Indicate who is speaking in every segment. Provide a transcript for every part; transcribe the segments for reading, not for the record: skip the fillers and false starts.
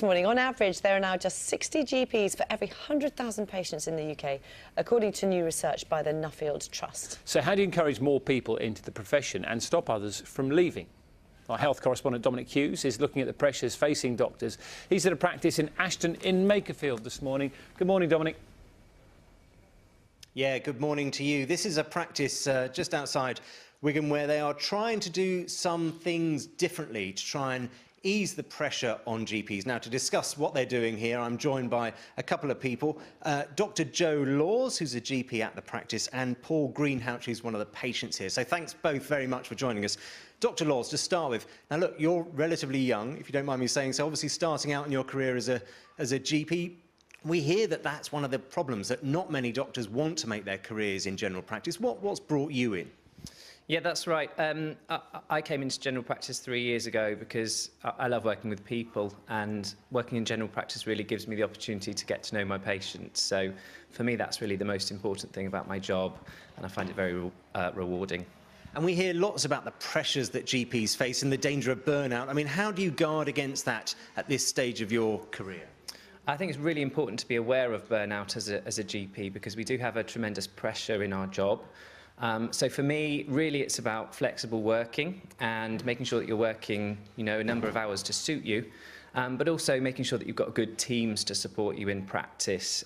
Speaker 1: morning. On average, there are now just 60 GPs for every 100,000 patients in the UK, according to new research by the Nuffield Trust.
Speaker 2: So how do you encourage more people into the profession and stop others from leaving? Our health correspondent Dominic Hughes is looking at the pressures facing doctors. He's at a practice in Ashton in Makerfield this morning. Good morning, Dominic.
Speaker 3: Yeah, good morning to you. This is a practice just outside Wigan where they are trying to do some things differently to try and ease the pressure on GPs. Now, to discuss what they're doing here, I'm joined by a couple of people. Dr. Joe Laws, who's a GP at the practice, and Paul Greenhalgh, who's one of the patients here. So thanks both very much for joining us. Dr. Laws, to start with, now look, you're relatively young, if you don't mind me saying so, obviously starting out in your career as a GP. We hear that that's one of the problems, that not many doctors want to make their careers in general practice. What's brought you in?
Speaker 4: Yeah, that's right. I came into general practice 3 years ago because I love working with people, and working in general practice really gives me the opportunity to get to know my patients. So for me, that's really the most important thing about my job, and I find it very rewarding.
Speaker 3: And we hear lots about the pressures that GPs face and the danger of burnout. I mean, how do you guard against that at this stage of your career?
Speaker 4: I think it's really important to be aware of burnout as a GP, because we do have a tremendous pressure in our job. So for me, really, it's about flexible working and making sure that you're working, a number of hours to suit you, but also making sure that you've got good teams to support you in practice.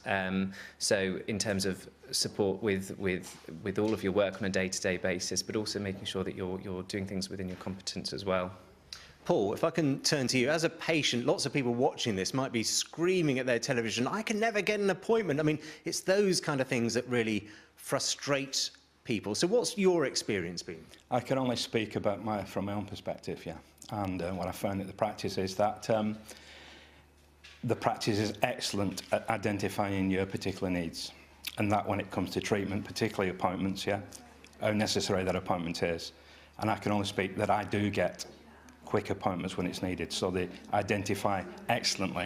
Speaker 4: So in terms of support with all of your work on a day-to-day basis, but also making sure that you're doing things within your competence as well.
Speaker 3: Paul, if I can turn to you. As a patient, lots of people watching this might be screaming at their television, I can never get an appointment. I mean, it's those kind of things that really frustrate people. So what's your experience been?
Speaker 5: I can only speak from my own perspective, yeah. And what I found at the practice is that the practice is excellent at identifying your particular needs. And that when it comes to treatment, particularly appointments, yeah, how necessary that appointment is. And I can only speak that I do get quick appointments when it's needed, so they identify excellently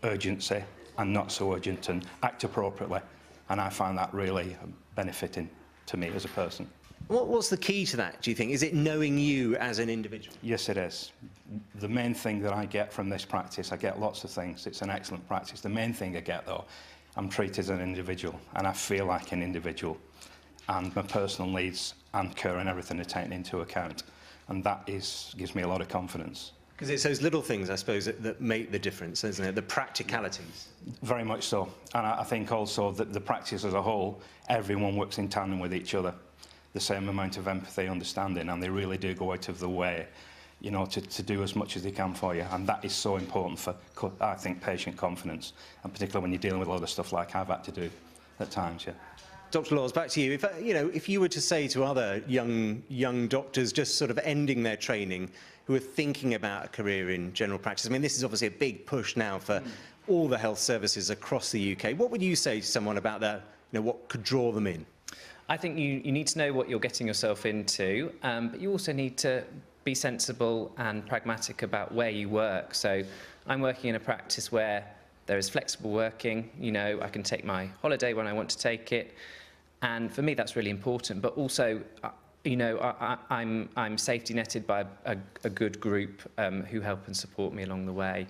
Speaker 5: urgency and not so urgent, and act appropriately, and I find that really benefiting to me as a person.
Speaker 3: What's the key to that, do you think? Is it knowing you as an individual?
Speaker 5: Yes, it is. The main thing that I get from this practice, I get lots of things, it's an excellent practice. The main thing I get, though, I'm treated as an individual, and I feel like an individual, and my personal needs and care and everything are taken into account. And that gives me a lot of confidence.
Speaker 3: Because it's those little things, I suppose, that make the difference, isn't it? The practicalities.
Speaker 5: Very much so. And I think also that the practice as a whole, everyone works in tandem with each other. The same amount of empathy, understanding, and they really do go out of the way, to do as much as they can for you. And that is so important for, I think, patient confidence, and particularly when you're dealing with a lot of stuff like I've had to do at times, yeah.
Speaker 3: Dr. Laws, back to you. If you were to say to other young doctors just sort of ending their training, who are thinking about a career in general practice, I mean, this is obviously a big push now for all the health services across the UK. What would you say to someone about that? What could draw them in?
Speaker 4: I think you need to know what you're getting yourself into, but you also need to be sensible and pragmatic about where you work. So I'm working in a practice where there is flexible working. I can take my holiday when I want to take it, and for me that's really important. But also, I'm safety netted by a good group who help and support me along the way.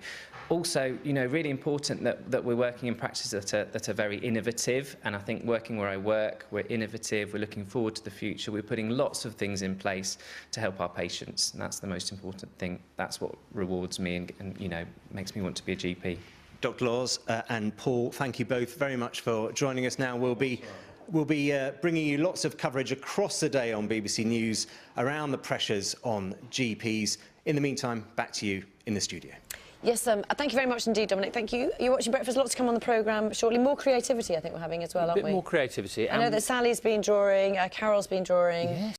Speaker 4: Also, really important that we're working in practices that are very innovative, and I think working where I work, we're innovative, we're looking forward to the future, we're putting lots of things in place to help our patients, and that's the most important thing. That's what rewards me and makes me want to be a GP.
Speaker 3: Dr. Laws and Paul, thank you both very much for joining us. Now we'll be bringing you lots of coverage across the day on BBC News around the pressures on GPs. In the meantime, back to you in the studio.
Speaker 1: Yes, thank you very much indeed, Dominic. Thank you. You're watching Breakfast. Lots to come on the programme shortly. More creativity, I think we're having as well, aren't we?
Speaker 2: A bit more creativity.
Speaker 1: I know that Sally's been drawing, Carol's been drawing. Yes.